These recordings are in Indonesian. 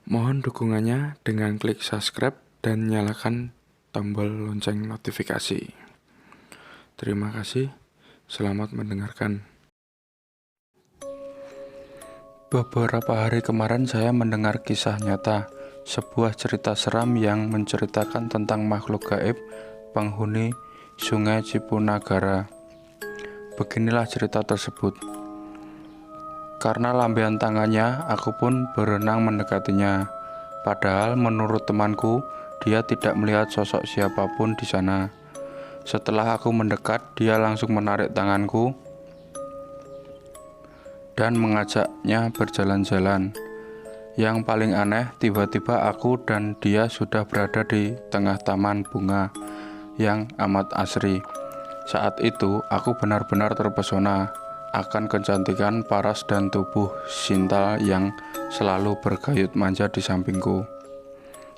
Mohon dukungannya dengan klik subscribe dan nyalakan tombol lonceng notifikasi. Terima kasih, selamat mendengarkan. Beberapa hari kemarin saya mendengar kisah nyata, sebuah cerita seram yang menceritakan tentang makhluk gaib penghuni Sungai Cipunagara. Beginilah cerita tersebut. Karena lambaian tangannya, aku pun berenang mendekatinya. Padahal menurut temanku, dia tidak melihat sosok siapapun di sana. Setelah aku mendekat, dia langsung menarik tanganku dan mengajaknya berjalan-jalan. Yang paling aneh, tiba-tiba aku dan dia sudah berada di tengah taman bunga yang amat asri. Saat itu, aku benar-benar terpesona akan kecantikan paras dan tubuh Sinta yang selalu bergayut manja di sampingku.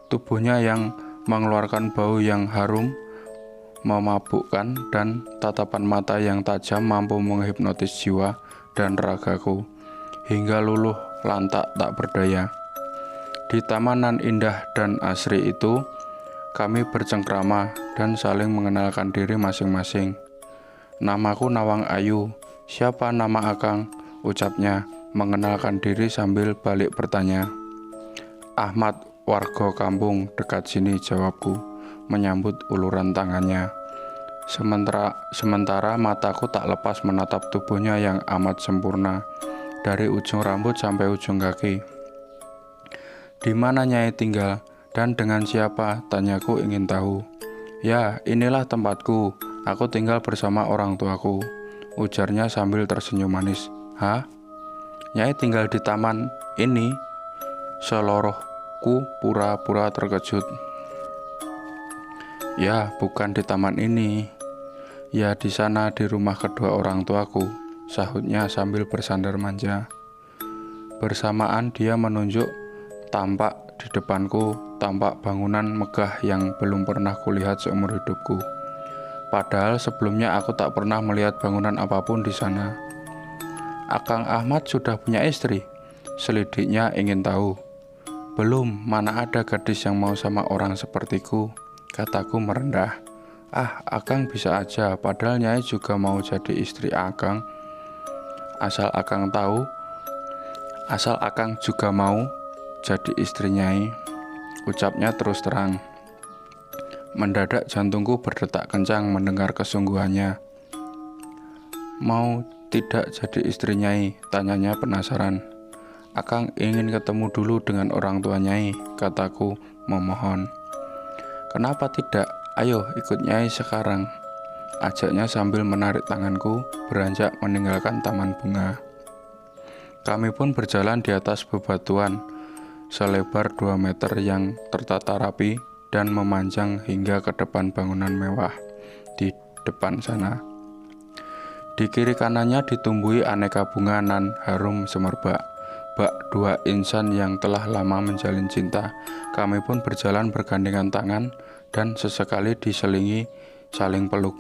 Tubuhnya yang mengeluarkan bau yang harum, memabukkan, dan tatapan mata yang tajam mampu menghipnotis jiwa dan ragaku hingga luluh lantak tak berdaya. Di taman nan indah dan asri itu, kami bercengkrama dan saling mengenalkan diri masing-masing. Namaku Nawang Ayu. Siapa nama Akang? Ucapnya, mengenalkan diri sambil balik bertanya. Ahmad, warga kampung dekat sini, jawabku, menyambut uluran tangannya. Sementara mataku tak lepas menatap tubuhnya yang amat sempurna, dari ujung rambut sampai ujung kaki. Di mana Nyai tinggal dan dengan siapa? Tanyaku ingin tahu. Ya, inilah tempatku. Aku tinggal bersama orang tuaku, ujarnya sambil tersenyum manis. Hah? Nyai tinggal di taman ini? Selorohku pura-pura terkejut. Ya, bukan di taman ini. Ya, di sana di rumah kedua orang tuaku, sahutnya sambil bersandar manja. Bersamaan dia menunjuk tampak di depanku, tampak bangunan megah yang belum pernah kulihat seumur hidupku. Padahal sebelumnya aku tak pernah melihat bangunan apapun di sana. Akang Ahmad sudah punya istri? Selidiknya ingin tahu. Belum, mana ada gadis yang mau sama orang sepertiku, kataku merendah. Ah, Akang bisa aja, padahal Nyai juga mau jadi istri Akang. Asal Akang juga mau jadi istri Nyai, ucapnya terus terang. Mendadak jantungku berdetak kencang mendengar kesungguhannya. Mau tidak jadi istri Nyai? Tanyanya penasaran. Akang ingin ketemu dulu dengan orang tua Nyai, kataku memohon. Kenapa tidak? Ayo ikut Nyai sekarang, ajaknya sambil menarik tanganku beranjak meninggalkan taman bunga. Kami pun berjalan di atas bebatuan selebar 2 meter yang tertata rapi dan memanjang hingga ke depan bangunan mewah di depan sana. Di kiri kanannya ditumbuhi aneka bunga nan harum semerbak, bak dua insan yang telah lama menjalin cinta. Kami pun berjalan bergandengan tangan dan sesekali diselingi saling peluk.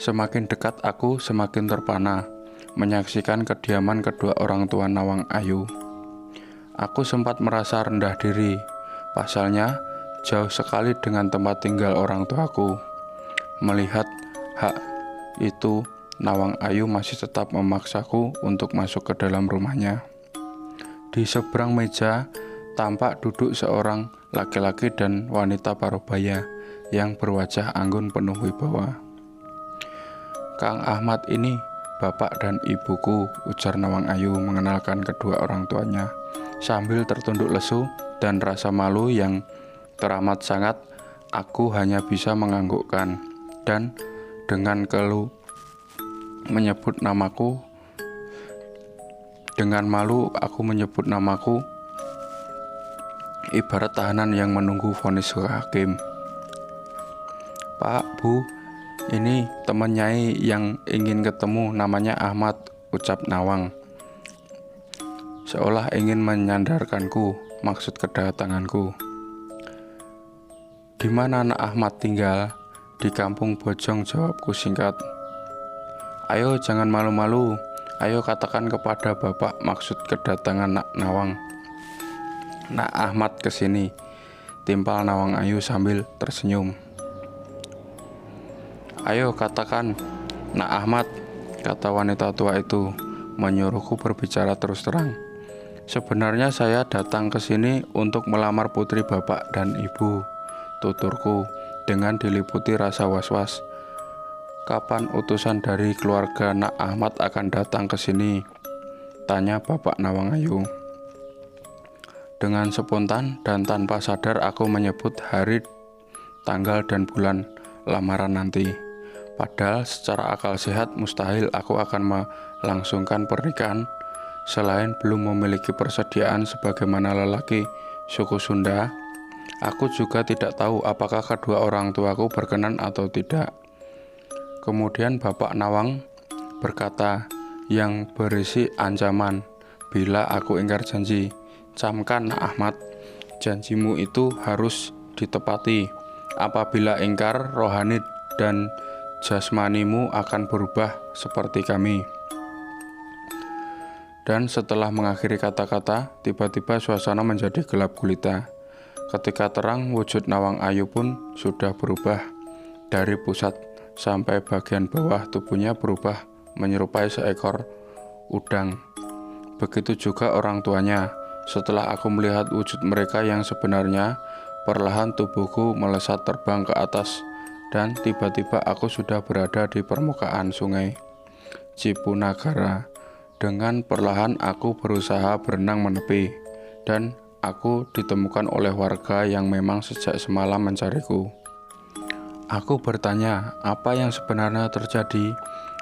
Semakin dekat aku, semakin terpana menyaksikan kediaman kedua orang tua Nawang Ayu. Aku sempat merasa rendah diri. Pasalnya, jauh sekali dengan tempat tinggal orang tuaku. Melihat hak itu, Nawang Ayu masih tetap memaksaku untuk masuk ke dalam rumahnya. Di seberang meja, tampak duduk seorang laki-laki dan wanita parubaya yang berwajah anggun penuh wibawa. Kang Ahmad ini, bapak dan ibuku, ujar Nawang Ayu mengenalkan kedua orang tuanya. Sambil tertunduk lesu dan rasa malu yang teramat sangat, aku hanya bisa menganggukkan dan dengan keluh menyebut namaku. Dengan malu aku menyebut namaku, ibarat tahanan yang menunggu vonis hakim. Pak, Bu, ini teman Nyai yang ingin ketemu, namanya Ahmad, ucap Nawang, seolah ingin menyandarkanku maksud kedatanganku. Di mana anak Ahmad tinggal? Di kampung Bojong, jawabku singkat. Ayo jangan malu-malu, ayo katakan kepada bapak maksud kedatangan Nawang. "Nak Ahmad kesini," timpal Nawang Ayu sambil tersenyum. "Ayo katakan, Nak Ahmad," kata wanita tua itu, menyuruhku berbicara terus terang. "Sebenarnya saya datang ke sini untuk melamar putri bapak dan ibu," tuturku dengan diliputi rasa was-was. "Kapan utusan dari keluarga Nak Ahmad akan datang ke sini?" tanya Bapak Nawang Ayu. Dengan spontan dan tanpa sadar aku menyebut hari, tanggal, dan bulan lamaran nanti. Padahal secara akal sehat mustahil aku akan melangsungkan pernikahan selain belum memiliki persediaan sebagaimana lelaki suku Sunda. Aku juga tidak tahu apakah kedua orang tuaku berkenan atau tidak. Kemudian Bapak Nawang berkata yang berisi ancaman bila aku ingkar janji. "Camkan, Nak Ahmad, janjimu itu harus ditepati. Apabila ingkar, rohani dan jasmanimu akan berubah seperti kami." Dan setelah mengakhiri kata-kata, tiba-tiba suasana menjadi gelap gulita. Ketika terang, wujud Nawang Ayu pun sudah berubah. Dari pusat sampai bagian bawah tubuhnya berubah menyerupai seekor udang. Begitu juga orang tuanya. Setelah aku melihat wujud mereka yang sebenarnya, perlahan tubuhku melesat terbang ke atas dan tiba-tiba aku sudah berada di permukaan sungai Cipunagara. Dengan perlahan aku berusaha berenang menepi dan aku ditemukan oleh warga yang memang sejak semalam mencariku. Aku bertanya apa yang sebenarnya terjadi.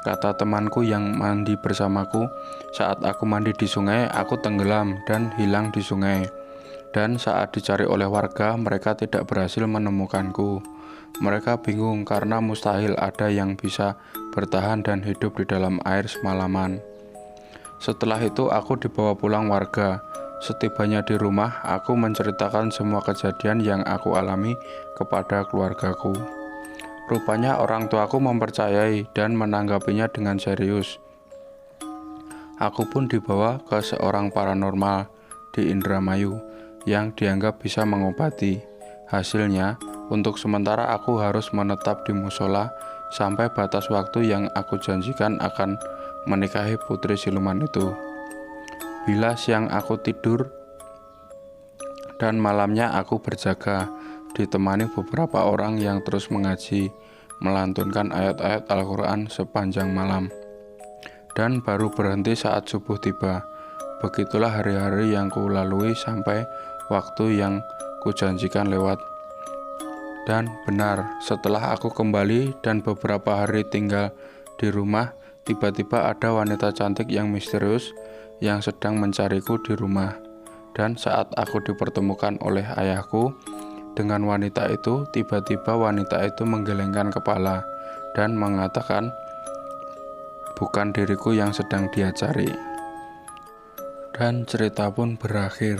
Kata temanku yang mandi bersamaku, "Saat aku mandi di sungai, aku tenggelam dan hilang di sungai. Dan saat dicari oleh warga, mereka tidak berhasil menemukanku. Mereka bingung karena mustahil ada yang bisa bertahan dan hidup di dalam air semalaman." Setelah itu aku dibawa pulang warga. Setibanya di rumah, aku menceritakan semua kejadian yang aku alami kepada keluargaku. Rupanya orang tuaku mempercayai dan menanggapinya dengan serius. Aku pun dibawa ke seorang paranormal di Indramayu yang dianggap bisa mengobati. Hasilnya, untuk sementara aku harus menetap di musola sampai batas waktu yang aku janjikan akan menikahi putri siluman itu. Bila siang aku tidur dan malamnya aku berjaga, ditemani beberapa orang yang terus mengaji, melantunkan ayat-ayat Al-Quran sepanjang malam, dan baru berhenti saat subuh tiba. Begitulah hari-hari yang kulalui sampai waktu yang kujanjikan lewat. Dan benar, setelah aku kembali dan beberapa hari tinggal di rumah, tiba-tiba ada wanita cantik yang misterius yang sedang mencariku di rumah. Dan saat aku dipertemukan oleh ayahku dengan wanita itu, tiba-tiba wanita itu menggelengkan kepala dan mengatakan bukan diriku yang sedang dia cari. Dan cerita pun berakhir.